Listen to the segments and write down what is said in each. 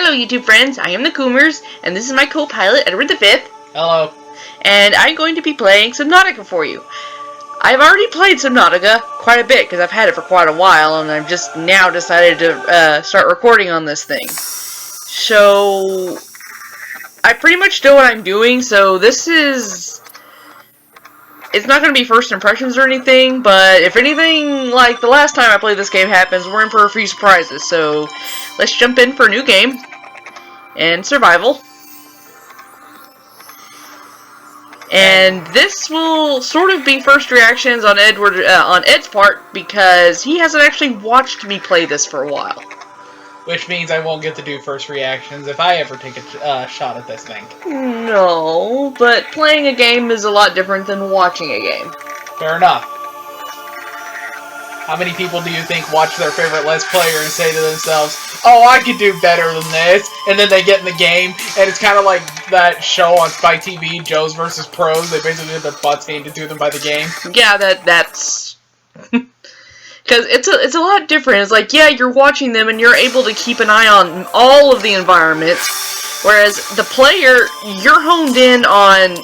Hello YouTube friends, I am the Kummers, and this is my co-pilot Edward the Fifth. Hello. And I'm going to be playing Subnautica for you. I've already played Subnautica quite a bit, because I've had it for quite a while, and I've just now decided to start recording on this thing. So, I pretty much know what I'm doing, so this is... It's not going to be first impressions or anything, but if anything like the last time I played this game happens, we're in for a few surprises. So, let's jump in for a new game. And survival. And this will sort of be first reactions on Ed's part, because he hasn't actually watched me play this for a while. Which means I won't get to do first reactions if I ever take a shot at this thing. No, but playing a game is a lot different than watching a game. Fair enough. How many people do you think watch their favorite Let's Player and say to themselves, oh, I could do better than this, and then they get in the game, and it's kind of like that show on Spike TV, Joes versus Pros. They basically get their butts handed to them by the game. Yeah, that's... Because it's a lot different. It's like, yeah, you're watching them and you're able to keep an eye on all of the environments, whereas the player, you're honed in on,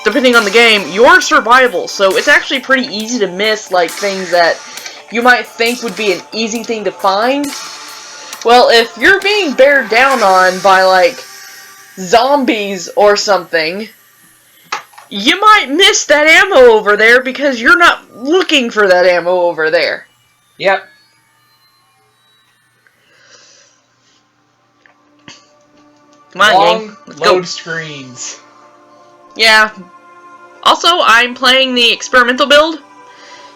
depending on the game, your survival. So it's actually pretty easy to miss, like, things that you might think would be an easy thing to find. Well, if you're being bared down on by, like, zombies or something, you might miss that ammo over there because you're not looking for that ammo over there. Yep. Come on, Long gang. load screens. Yeah. Also, I'm playing the experimental build,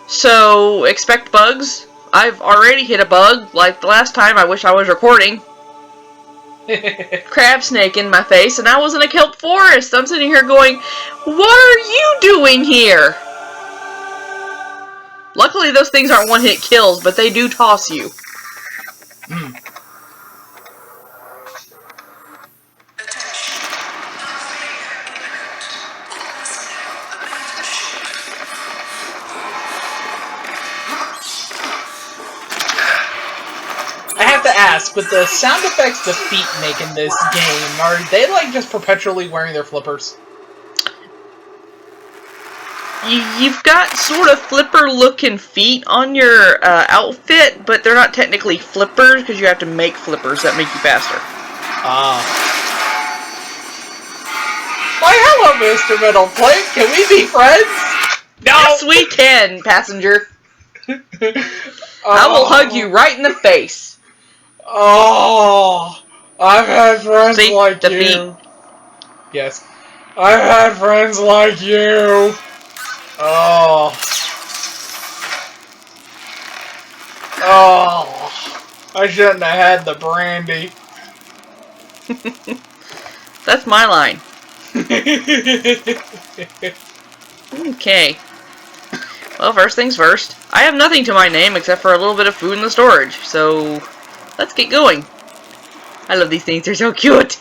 so expect bugs. I've already hit a bug, like the last time. I wish I was recording. Crab snake in my face, and I was in a kelp forest. I'm sitting here going, what are you doing here? Luckily, those things aren't one-hit kills, but they do toss you. Mm. I have to ask, with the sound effects the feet make in this game, are they like just perpetually wearing their flippers? You've got sort of flipper-looking feet on your outfit, but they're not technically flippers, because you have to make flippers that make you faster. Ah. Why, hello, Mr. Middle Plate. Can we be friends? No! Yes, we can, passenger. I will hug you right in the face. Oh, I've had friends See, like defeat. you. Yes. I've had friends like you. Oh. Oh. I shouldn't have had the brandy. That's my line. Okay. Well, first things first. I have nothing to my name except for a little bit of food in the storage, so let's get going. I love these things, they're so cute.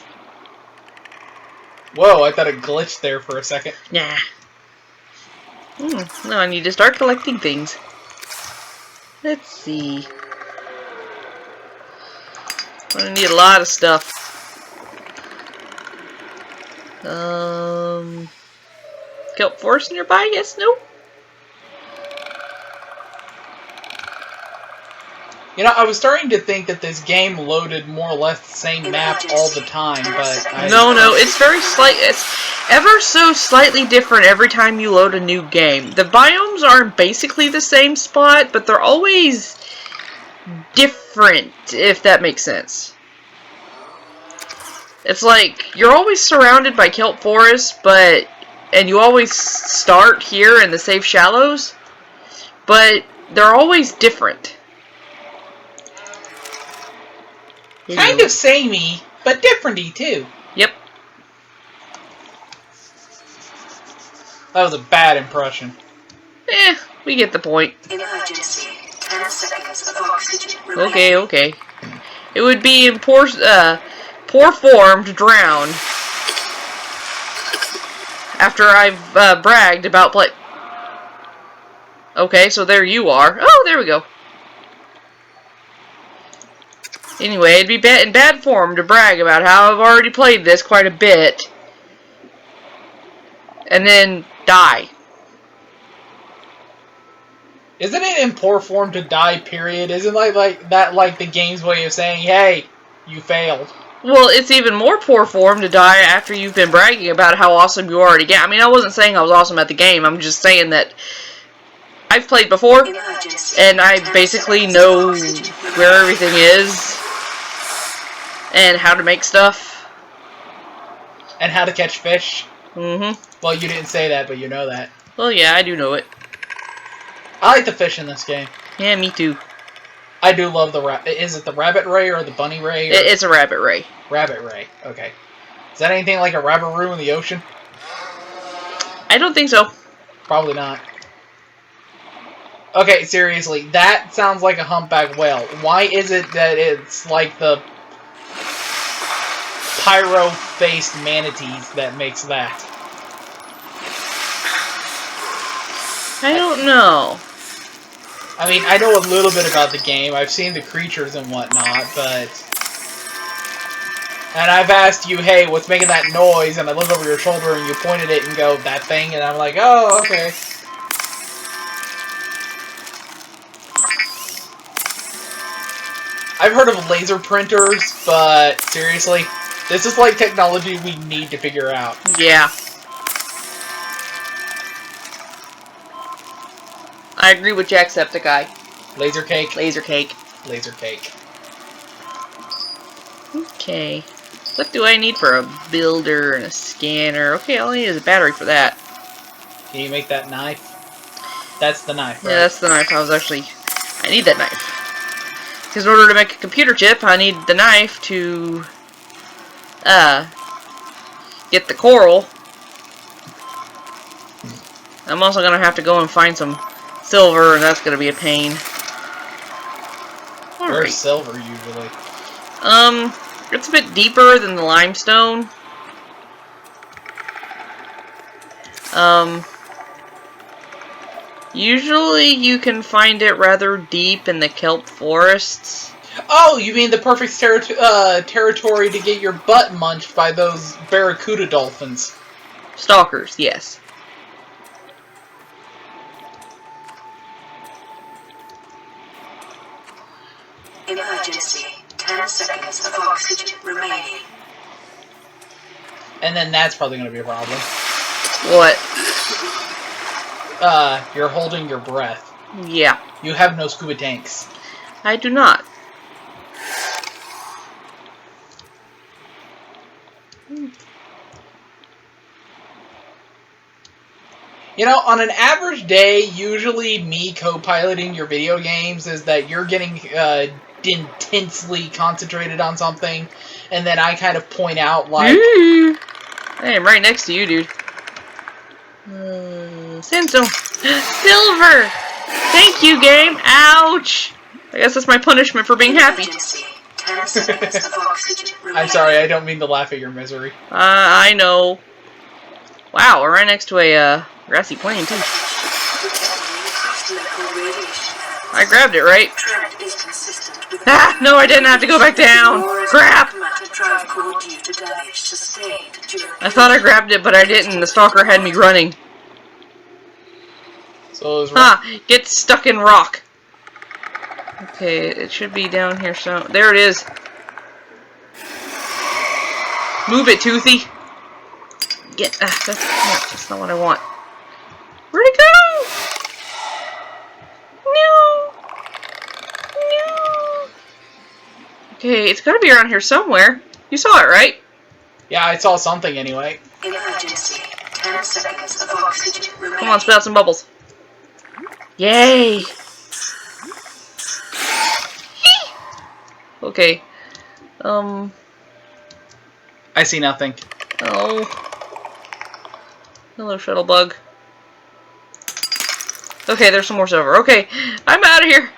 Whoa, I thought it glitched there for a second. Nah. No, I need to start collecting things. Let's see. I'm gonna need a lot of stuff. Kelp forest nearby? Yes, no? You know, I was starting to think that this game loaded more or less the same map all the time, but No, it's very slight. It's ever so slightly different every time you load a new game. The biomes are basically the same spot, but they're always different, if that makes sense. It's like, you're always surrounded by kelp forests, and you always start here in the safe shallows, but they're always different. Kind of samey, but differenty too. Yep. That was a bad impression. We get the point. Emergency. 10 seconds of oxygen remaining. Okay. It would be in poor form to drown after I've bragged about play. Okay, so there you are. Oh, there we go. Anyway, it'd be in bad form to brag about how I've already played this quite a bit. And then die. Isn't it in poor form to die, period? Isn't that the game's way of saying, hey, you failed? Well, it's even more poor form to die after you've been bragging about how awesome you already get. I mean, I wasn't saying I was awesome at the game. I'm just saying that I've played before, and I basically know where everything is, and how to make stuff. And how to catch fish. Mm-hmm. Well, you didn't say that, but you know that. Well, yeah, I do know it. I like the fish in this game. Yeah, me too. I do love the is it the rabbit ray or the bunny ray? It's a rabbit ray. Rabbit ray, okay. Is that anything like a rabbit roo in the ocean? I don't think so. Probably not. Okay, seriously, that sounds like a humpback whale. Why is it that it's like the pyro-faced manatees that makes that? I don't know. I mean, I know a little bit about the game. I've seen the creatures and whatnot, but... And I've asked you, hey, what's making that noise? And I look over your shoulder and you point at it and go, that thing? And I'm like, oh, okay. I've heard of laser printers, but seriously, this is like technology we need to figure out. Yeah. I agree with Jacksepticeye. Laser cake? Laser cake. Laser cake. Okay. What do I need for a builder and a scanner? Okay, all I need is a battery for that. Can you make that knife? That's the knife, right? Yeah, that's the knife. I need that knife. Because in order to make a computer chip, I need the knife to, get the coral. I'm also going to have to go and find some silver, and that's going to be a pain. Where's silver, usually? It's a bit deeper than the limestone. Usually you can find it rather deep in the kelp forests. Oh, you mean the perfect territory to get your butt munched by those barracuda dolphins. Stalkers, yes. Emergency. 10 seconds of oxygen remaining. And then that's probably going to be a problem. What? You're holding your breath. Yeah. You have no scuba tanks. I do not. You know, on an average day, usually me co-piloting your video games is that you're getting intensely concentrated on something, and then I kind of point out, like... Hey, I'm right next to you, dude. Sandstone. Silver! Thank you, game! Ouch! I guess that's my punishment for being happy. 10 seconds of oxygen remaining. I'm sorry, I don't mean to laugh at your misery. I know. Wow, we're right next to a grassy plain, too. I grabbed it, right? Ah! No, I didn't have to go back down! Crap! I thought I grabbed it, but I didn't. The stalker had me running. So it was Get stuck in rock. Okay, it should be down here so there it is. Move it, Toothy. That's not what I want. Where'd it go? No. No. Okay, it's gotta be around here somewhere. You saw it, right? Yeah, I saw something anyway. Emergency. 10 seconds of oxygen remaining. Come on, spit out some bubbles. Yay! Okay. I see nothing. Oh. Hello, shuttle bug. Okay, there's some more silver. Okay, I'm out of here.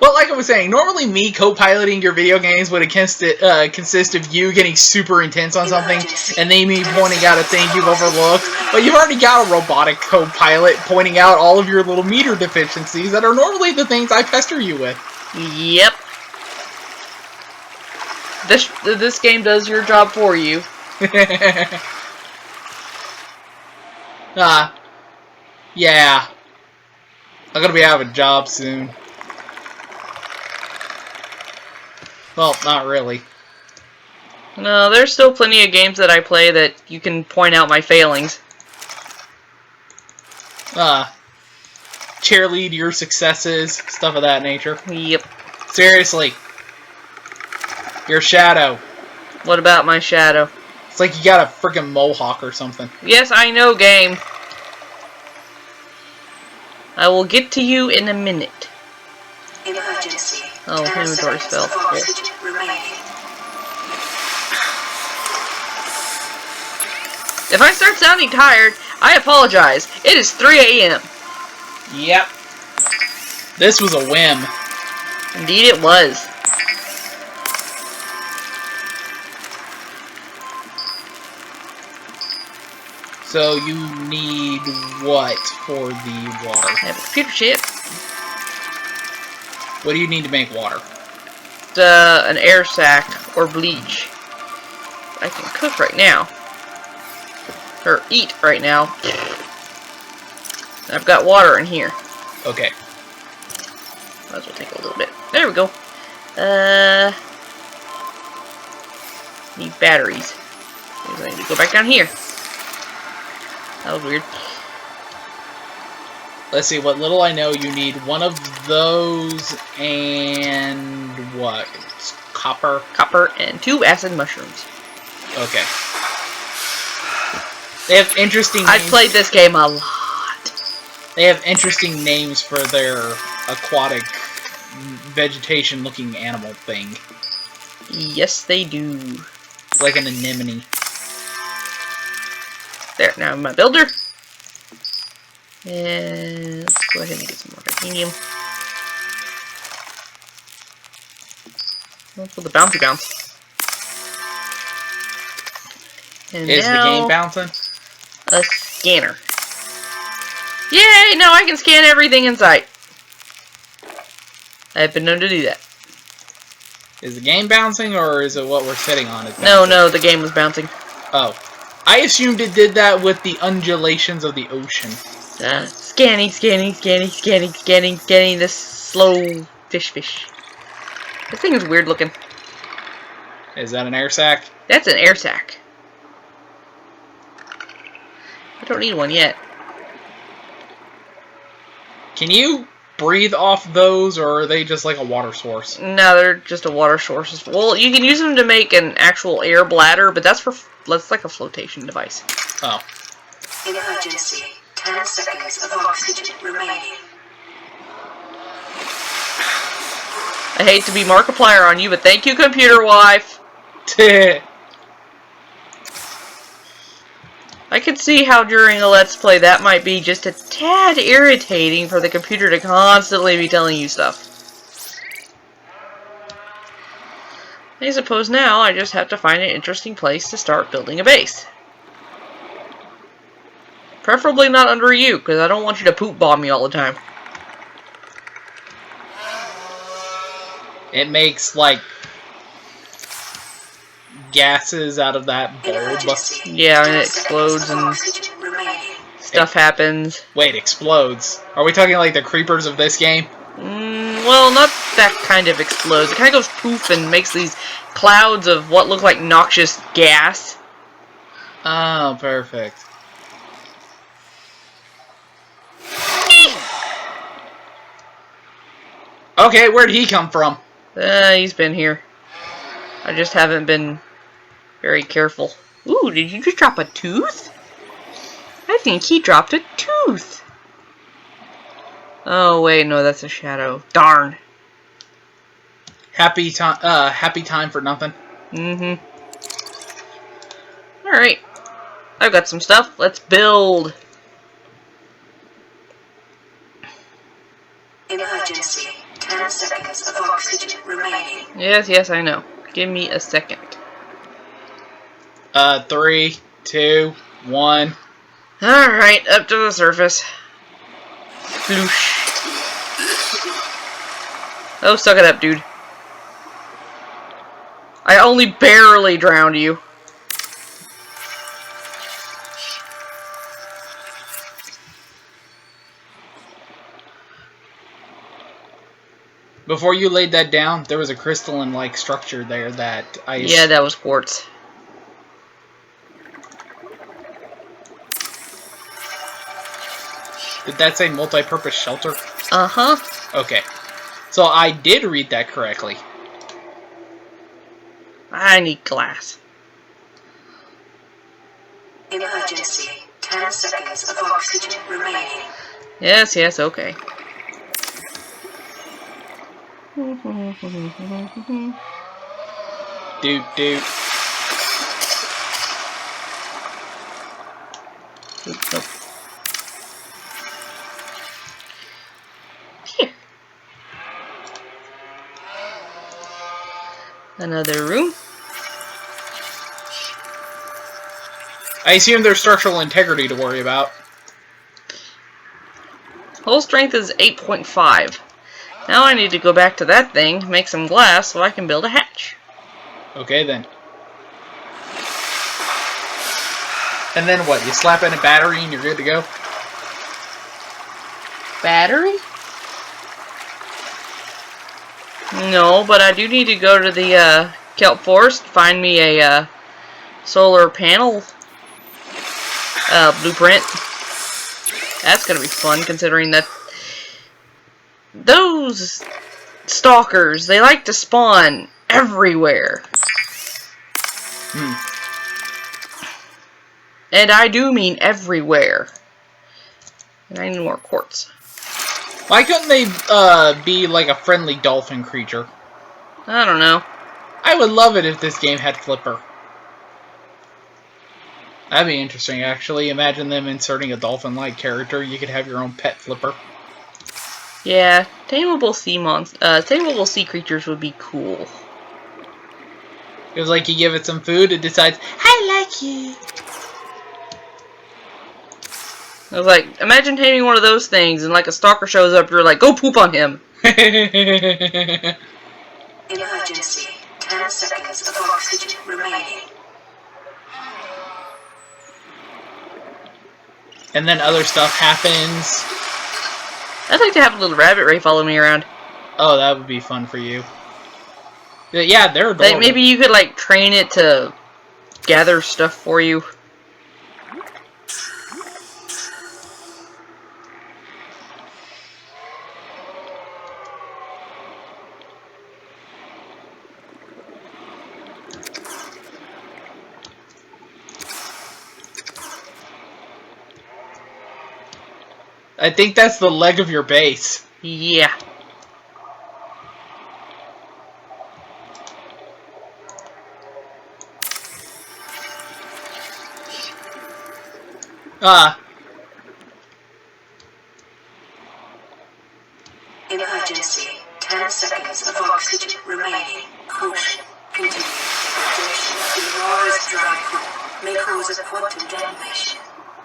Well, like I was saying, normally me co-piloting your video games would consist of you getting super intense on something, and then me pointing out a thing you've overlooked. But you've already got a robotic co-pilot pointing out all of your little meter deficiencies that are normally the things I pester you with. Yep. This game does your job for you. Yeah. I'm gonna be out of a job soon. Well, not really. No, there's still plenty of games that I play that you can point out my failings. Cheerlead your successes, stuff of that nature. Yep. Seriously. Your shadow. What about my shadow? It's like you got a freaking mohawk or something. Yes, I know, game. I will get to you in a minute. Emergency. Oh, 10 inventory seconds spell. of oxygen remaining. If I start sounding tired, I apologize. It is 3 a.m. Yep. This was a whim. Indeed it was. So you need what for the water? I have a computer chip. What do you need to make water? An air sac or bleach. I can cook right now. Or eat right now. I've got water in here. Okay. Might as well take a little bit. There we go. Need batteries. I need to go back down here. That was weird. Let's see, what little I know, you need one of those and what? It's copper? Copper and 2 acid mushrooms. Okay. They have interesting names. I've played this game a lot. They have interesting names for their aquatic vegetation-looking animal thing. Yes, they do. It's like an anemone. There, now my builder. And let's go ahead and get some more titanium. Let's put the bouncy bounce. And Is the now, game bouncing? a scanner. Yay! Now I can scan everything in sight. I've been known to do that. Is the game bouncing, or is it what we're sitting on? No, the game was bouncing. Oh. I assumed it did that with the undulations of the ocean. Scanning this slow fish. This thing is weird looking. Is that an air sac? That's an air sac. I don't need one yet. Can you breathe off those, or are they just like a water source? No, they're just a water source. Well, you can use them to make an actual air bladder, but that's like a flotation device. Oh. Emergency. 10 seconds of oxygen remaining. I hate to be Markiplier on you, but thank you, computer wife. I can see how during a Let's Play that might be just a tad irritating for the computer to constantly be telling you stuff. I suppose now I just have to find an interesting place to start building a base. Preferably not under you, because I don't want you to poop bomb me all the time. It makes, like, gases out of that bulb. Yeah, and it explodes and stuff happens. Wait, explodes? Are we talking like the creepers of this game? Well, not that kind of explodes. It kind of goes poof and makes these clouds of what look like noxious gas. Oh, perfect. Okay, where'd he come from? He's been here. I just haven't been very careful. Ooh, did you just drop a tooth? I think he dropped a tooth. Oh, wait, no, that's a shadow. Darn. Happy time for nothing. Mm-hmm. Alright. I've got some stuff. Let's build. Emergency. 10 seconds of oxygen remaining. Yes, I know. Give me a second. 3, 2, 1. Alright, up to the surface. Sploosh. Oh, suck it up, dude. I only barely drowned you. Before you laid that down, there was a crystalline-like structure there that I... Yeah, that was quartz. Did that say multi-purpose shelter? Uh-huh. Okay. So I did read that correctly. I need glass. Emergency. 10 seconds of oxygen remaining. Yes, yes, okay. Doot, doot. Nope. Here. Another room. I assume there's structural integrity to worry about. Hull strength is 8.5. Now I need to go back to that thing, make some glass, so I can build a hatch. Okay, then. And then what? You slap in a battery and you're good to go? Battery? No, but I do need to go to the kelp forest, find me a solar panel blueprint. That's gonna be fun, considering that those stalkers, they like to spawn everywhere. And I do mean everywhere. And I need more quartz. Why couldn't they be like a friendly dolphin creature? I don't know. I would love it if this game had Flipper. That'd be interesting, actually. Imagine them inserting a dolphin-like character. You could have your own pet Flipper. Yeah, tameable sea creatures would be cool. It was like you give it some food, it decides, I like you. I was like, imagine taming one of those things and like a stalker shows up, you're like, go poop on him. Emergency. 10 seconds of oxygen remaining. And then other stuff happens. I'd like to have a little rabbit ray follow me around. Oh, that would be fun for you. Yeah, they're adorable. Like, maybe you could like train it to gather stuff for you. I think that's the leg of your base. Yeah. Emergency. 10 seconds of oxygen remaining. Caution. Continue. Radiation in Auror's dry core may cause a quantum detonation.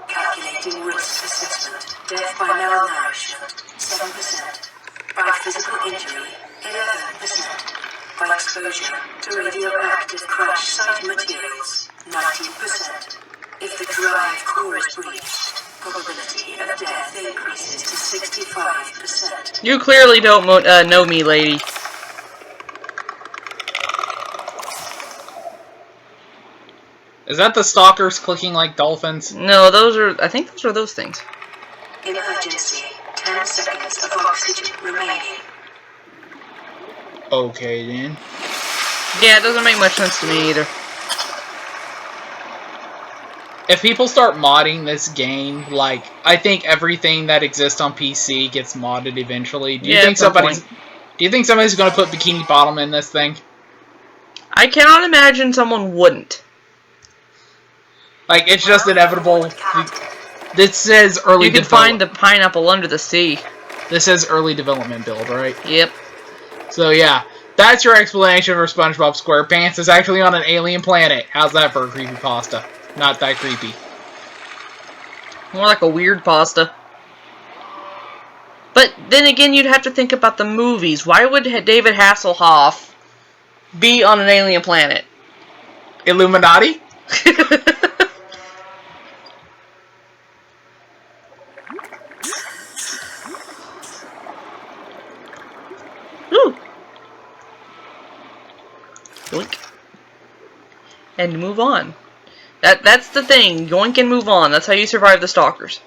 Calculating risk assessment. Death by malnourishment, 7%. By physical injury, 11%. By exposure to radioactive crash site materials, 19%. If the drive core is breached, probability of death increases to 65%. You clearly don't know me, lady. Is that the stalkers clicking like dolphins? No, those are, I think those are those things. Emergency. 10 seconds of oxygen remaining. Okay, then. Yeah, it doesn't make much sense to me either. If people start modding this game, like, I think everything that exists on PC gets modded eventually. Do you think somebody's going to put Bikini Bottom in this thing? I cannot imagine someone wouldn't. Like, it's just inevitable. This says early. You can find the pineapple under the sea. This says early development build, right? Yep. So yeah, that's your explanation for SpongeBob SquarePants. It's actually on an alien planet. How's that for a creepypasta? Not that creepy. More like a weird pasta. But then again, you'd have to think about the movies. Why would David Hasselhoff be on an alien planet? Illuminati? Ooh. Yoink. And move on. That's the thing. Yoink and move on. That's how you survive the Stalkers.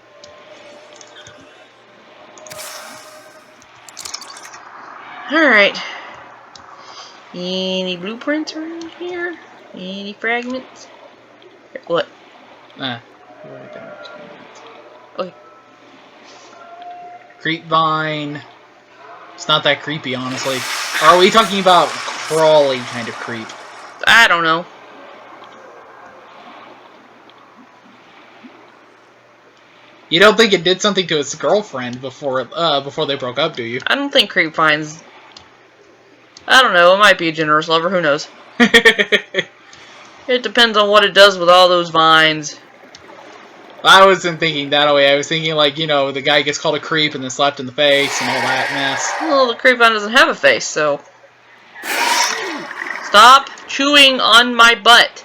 Alright. Any blueprints around here? Any fragments? What? Okay. Creepvine. It's not that creepy, honestly. Or are we talking about crawly kind of creep? I don't know. You don't think it did something to his girlfriend before they broke up, do you? I don't think Creepvine's... I don't know. It might be a generous lover. Who knows? It depends on what it does with all those vines. I wasn't thinking that way. I was thinking, like, you know, the guy gets called a creep and then slapped in the face and all that mess. Well, the Creepvine doesn't have a face, so... Stop chewing on my butt.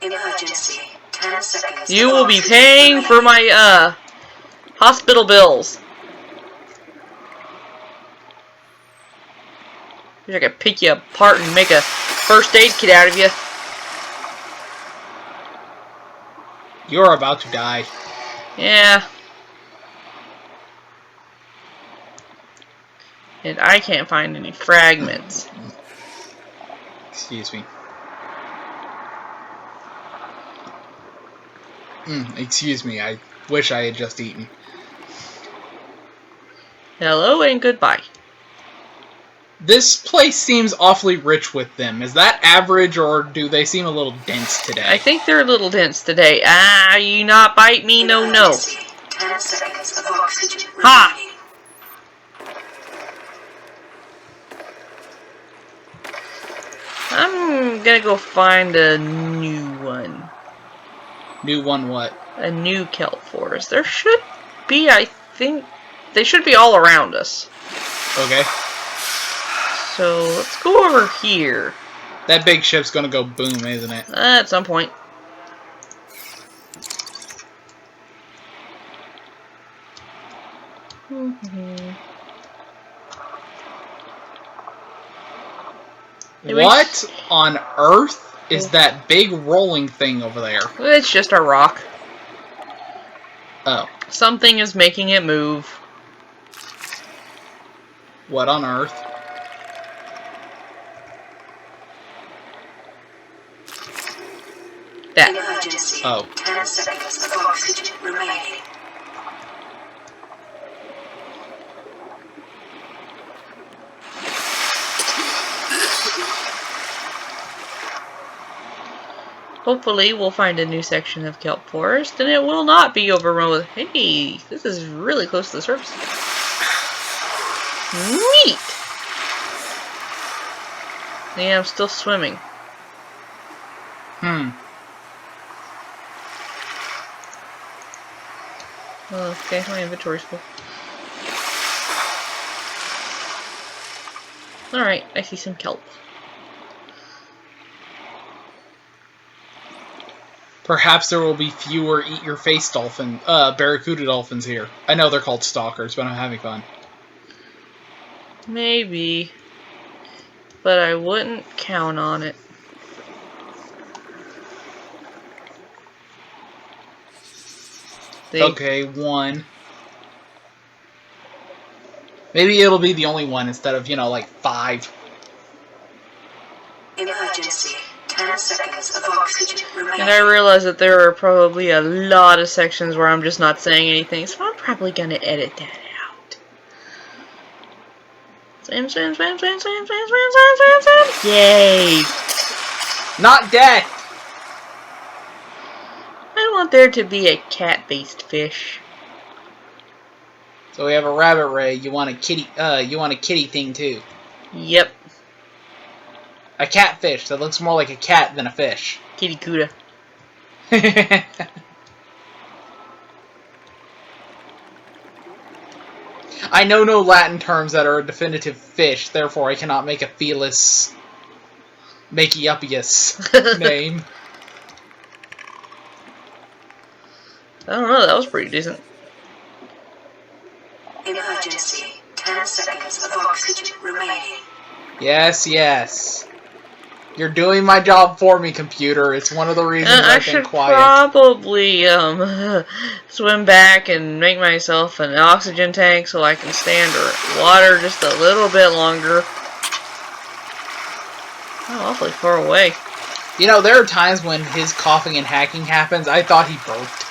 Emergency. 10 seconds. You will be paying for my, hospital bills. Wish I could pick you apart and make a first aid kit out of you. You're about to die. Yeah. And I can't find any fragments. Excuse me. Excuse me, I wish I had just eaten. Hello and goodbye. This place seems awfully rich with them. Is that average, or do they seem a little dense today? I think they're a little dense today. Ah, you not bite me, no. 10 seconds of oxygen Ha! remaining. I'm gonna go find a new one. New one what? A new kelp forest. There should be, I think, they should be all around us. Okay. So, let's go over here. That big ship's gonna go boom, isn't it? At some point. What on earth is that big rolling thing over there? It's just a rock. Oh. Something is making it move. What on earth? That. Emergency. Oh. 10 seconds of oxygen remaining. Hopefully we'll find a new section of kelp forest and it will not be overrun with... Hey, this is really close to the surface. Neat! Yeah, I'm still swimming. Oh, okay, my inventory's full. Alright, I see some kelp. Perhaps there will be fewer eat-your-face barracuda dolphins here. I know they're called stalkers, but I'm having fun. Maybe. But I wouldn't count on it. Okay, one. Maybe it'll be the only one instead of, you know, like 5. Emergency. 10 seconds of oxygen remaining. And I realize that there are probably a lot of sections where I'm just not saying anything, so I'm probably going to edit that out. Swim, swim, swim, swim, swim, swim, swim, swim, swim, swim. Yay! Not death! I want there to be a cat-based fish. So we have a rabbit ray. You want a kitty thing too. Yep. A catfish that looks more like a cat than a fish. Kitty Cuda. I know no Latin terms that are a definitive fish, therefore I cannot make a felis makeupius name. I don't know, that was pretty decent. Emergency. 10 seconds of oxygen remaining. Yes, yes. You're doing my job for me, computer. It's one of the reasons I I've been should quiet. probably swim back and make myself an oxygen tank so I can stand water just a little bit longer. Oh, awfully far away. You know, there are times when his coughing and hacking happens, I thought he burped.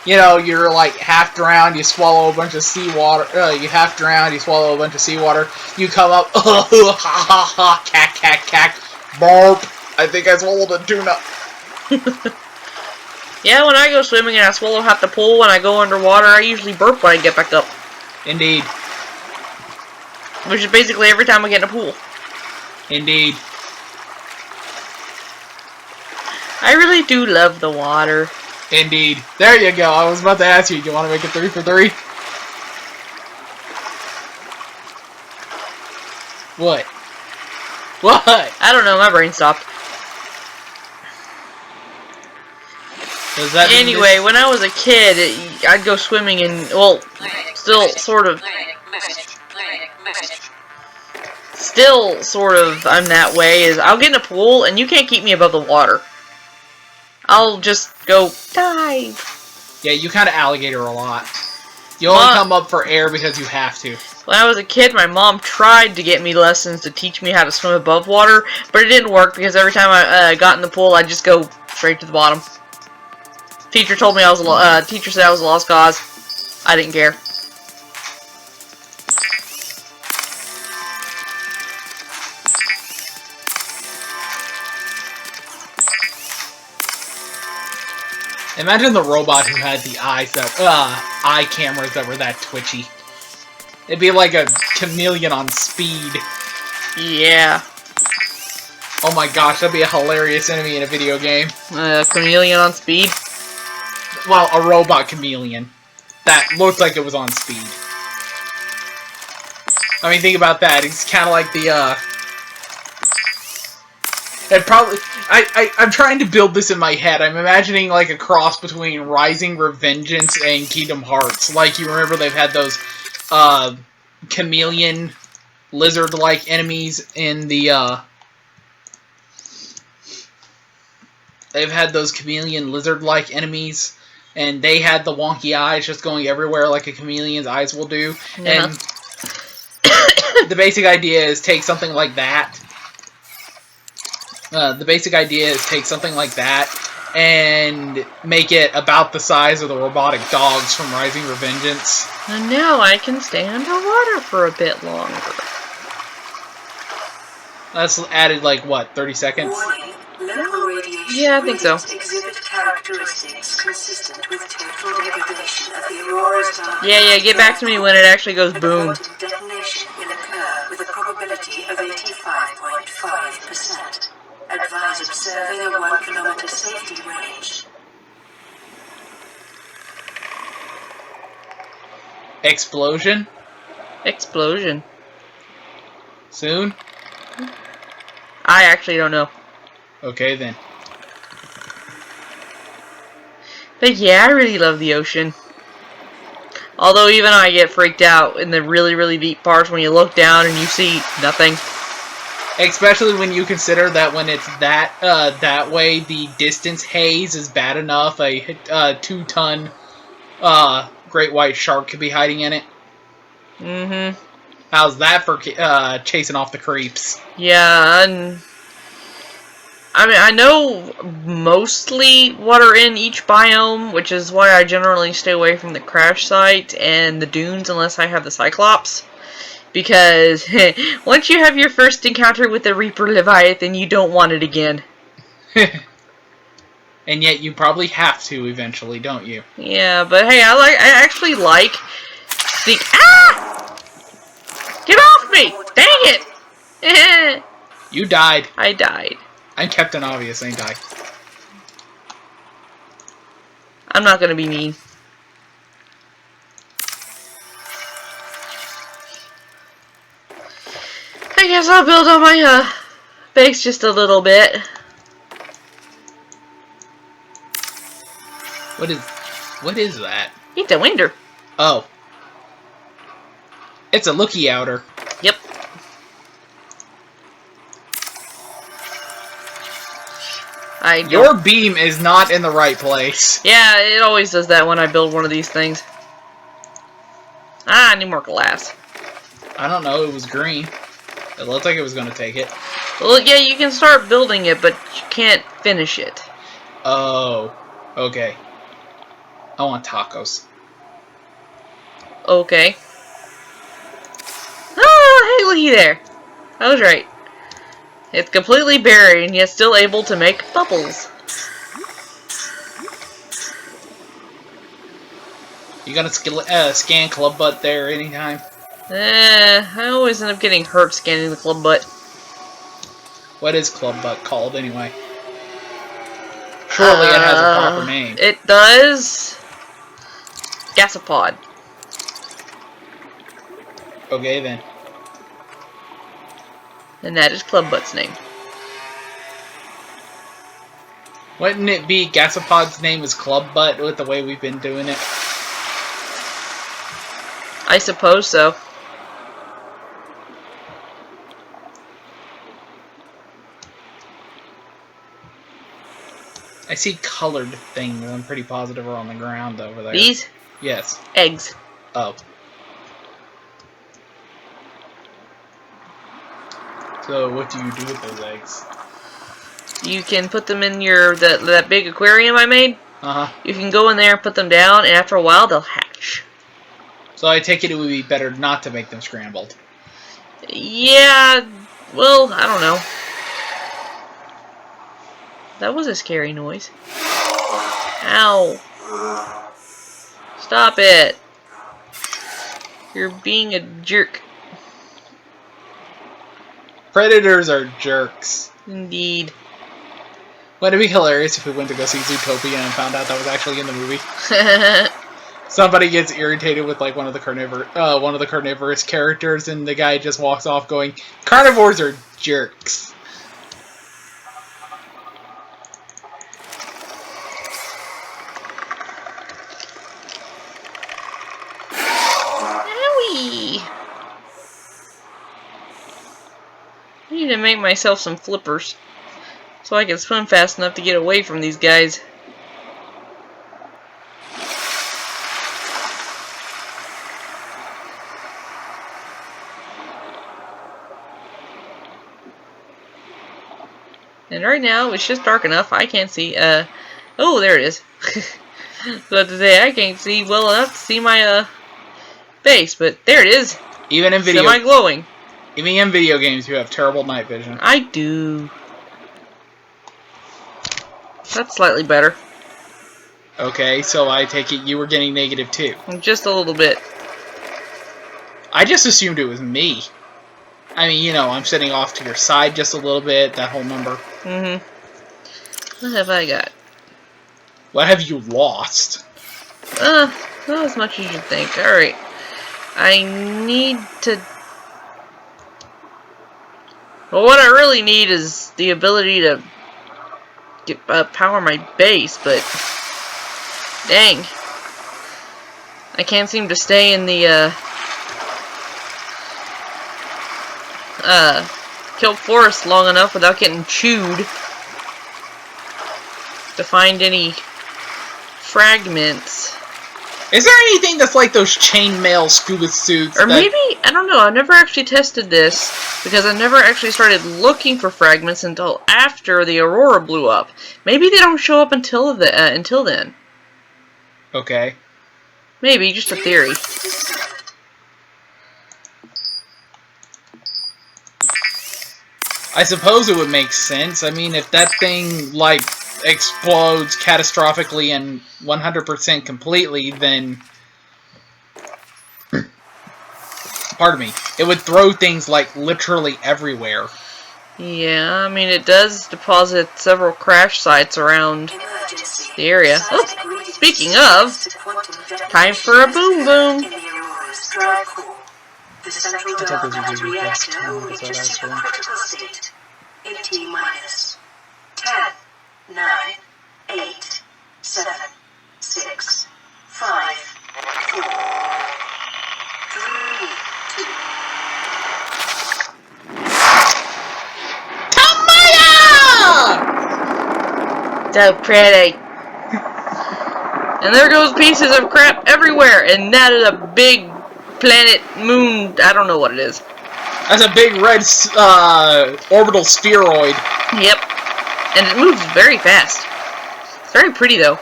You know, you're like half drowned, you swallow a bunch of seawater, you half drowned, you swallow a bunch of seawater, you come up, ha ha ha, cack, cack, cack, burp. I think I swallowed a tuna. Yeah, when I go swimming and I swallow half the pool when I go underwater, I usually burp when I get back up. Indeed. Which is basically every time I get in a pool. Indeed. I really do love the water. Indeed. There you go. I was about to ask you, do you want to make it 3 for 3? What? What? I don't know, my brain stopped. Does that mean Anyway, this? when I was a kid, I'd go swimming and, well, still sort of, I'm that way, is I'll get in a pool and you can't keep me above the water. I'll just go dive. Yeah, you kind of alligator a lot. You only come up for air because you have to. When I was a kid, my mom tried to get me lessons to teach me how to swim above water, but it didn't work because every time I got in the pool, I'd just go straight to the bottom. Teacher told me teacher said I was a lost cause. I didn't care. Imagine the robot who had the eyes that, eye cameras that were that twitchy. It'd be like a chameleon on speed. Yeah. Oh my gosh, that'd be a hilarious enemy in a video game. Chameleon on speed? Well, a robot chameleon. That looked like it was on speed. I mean, think about that. It's kind of like the, it probably... I'm trying to build this in my head. I'm imagining like a cross between Rising Revengeance and Kingdom Hearts. Like, you remember they've had those chameleon lizard-like enemies in the they've had those chameleon lizard-like enemies, and they had the wonky eyes just going everywhere like a chameleon's eyes will do. Yeah. And the basic idea is take something like that. And make it about the size of the robotic dogs from Rising Revengeance. And now I can stay underwater for a bit longer. That's added, like, what, 30 seconds? Warning. Local radiation Yeah, I think so. exhibit characteristics consistent with total degradation of the Aurora's dark. Yeah, get back to me when it actually goes A boom. quantum detonation will occur with a probability of 85.5%. Advise observing a 1 kilometer safety range. Explosion? Explosion. Soon? I actually don't know. Okay, then. But yeah, I really love the ocean. Although even I get freaked out in the really, really deep parts when you look down and you see nothing. Especially when you consider that when it's that way, the distance haze is bad enough. A 2-ton great white shark could be hiding in it. Mm-hmm. How's that for chasing off the creeps? Yeah, and I mean, I know mostly what are in each biome, which is why I generally stay away from the crash site and the dunes unless I have the Cyclops. Because once you have your first encounter with the Reaper Leviathan, you don't want it again. And yet you probably have to eventually, don't you? Yeah, but hey, I actually like the... Ah! Get off me! Dang it! You died. I died. I'm Captain Obvious, ain't I? I'm not gonna be mean. guess I'll build on my base just a little bit. What is that? It's a winder. Oh. It's a looky outer. Yep. Your beam is not in the right place. Yeah, it always does that when I build one of these things. Ah, I need more glass. I don't know, it was green. It looked like it was going to take it. Well, yeah, you can start building it, but you can't finish it. Oh, okay. I want tacos. Okay. Oh, hey, looky there. I was right. It's completely buried, and yet still able to make bubbles. You got to scan club butt there anytime? I always end up getting hurt scanning the club butt. What is club butt called anyway? Surely it has a proper name. It does. Gasopod. Okay then. And that is Club Butt's name. Wouldn't it be Gasopod's name is Club Butt with the way we've been doing it? I suppose so. I see colored things, I'm pretty positive are on the ground over there. These? Yes. Eggs. Oh. So what do you do with those eggs? You can put them in your that big aquarium I made. Uh-huh. You can go in there and put them down, and after a while they'll hatch. So I take it would be better not to make them scrambled. Yeah, well, I don't know. That was a scary noise. Ow. Stop it. You're being a jerk. Predators are jerks. Indeed. Wouldn't it be hilarious if we went to go see Zootopia and found out that was actually in the movie? Somebody gets irritated with like one of the carnivorous characters, and the guy just walks off going, "Carnivores are jerks." Owie! I need to make myself some flippers so I can swim fast enough to get away from these guys. And right now, it's just dark enough. I can't see, oh, there it is. But today, I can't see well enough to see my, base. But there it is. Even in video games, you have terrible night vision. I do. That's slightly better. Okay, so I take it you were getting negative too. Just a little bit. I just assumed it was me. I mean, you know, I'm sitting off to your side just a little bit, that whole number. Mm-hmm. What have I got? What have you lost? Not as much as you'd think. Alright. I need to... Well, what I really need is the ability to get, power my base, but... Dang. I can't seem to stay in the, Kill Forest long enough without getting chewed to find any fragments. Is there anything that's like those chainmail scuba suits? Or maybe, I don't know, I've never actually tested this because I never actually started looking for fragments until after the Aurora blew up. Maybe they don't show up until then. Okay. Maybe, just a theory. I suppose it would make sense. I mean, if that thing, like, explodes catastrophically and 100% completely, then... Pardon me. It would throw things, like, literally everywhere. Yeah, I mean, it does deposit several crash sites around the area. Oh, speaking of, time for a boom boom. The central development reactor will reach a supercritical state in T-minus 10, 9, 8, 7, 6, 5, 4, 3, 2. So pretty. And there goes pieces of crap everywhere, and that is a big planet, moon, I don't know what it is. That's a big red orbital spheroid. Yep. And it moves very fast. It's very pretty, though.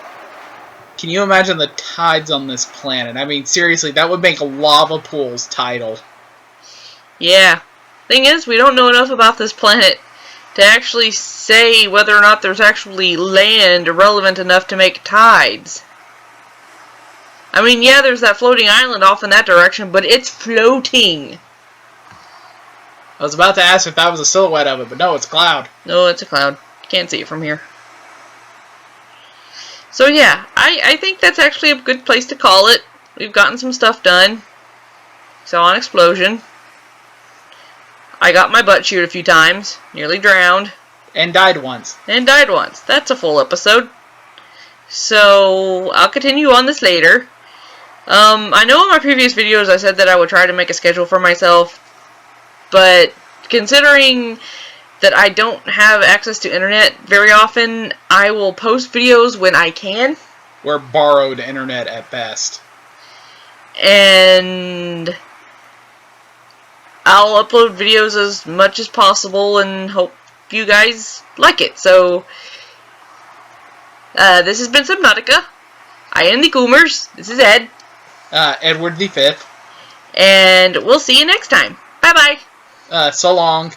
Can you imagine the tides on this planet? I mean, seriously, that would make lava pools tidal. Yeah. Thing is, we don't know enough about this planet to actually say whether or not there's actually land relevant enough to make tides. I mean, yeah, there's that floating island off in that direction, but it's floating. I was about to ask if that was a silhouette of it, but no, it's cloud. No, it's a cloud. Can't see it from here. So yeah, I think that's actually a good place to call it. We've gotten some stuff done. Saw an explosion. I got my butt chewed a few times. Nearly drowned. And died once. And died once. That's a full episode. So, I'll continue on this later. I know in my previous videos I said that I would try to make a schedule for myself. But, considering that I don't have access to internet very often, I will post videos when I can. We're borrowed internet at best. And I'll upload videos as much as possible and hope you guys like it. So, this has been Subnautica. I am the Kummers. This is Ed. Edward the Fifth. And we'll see you next time. Bye-bye. So long.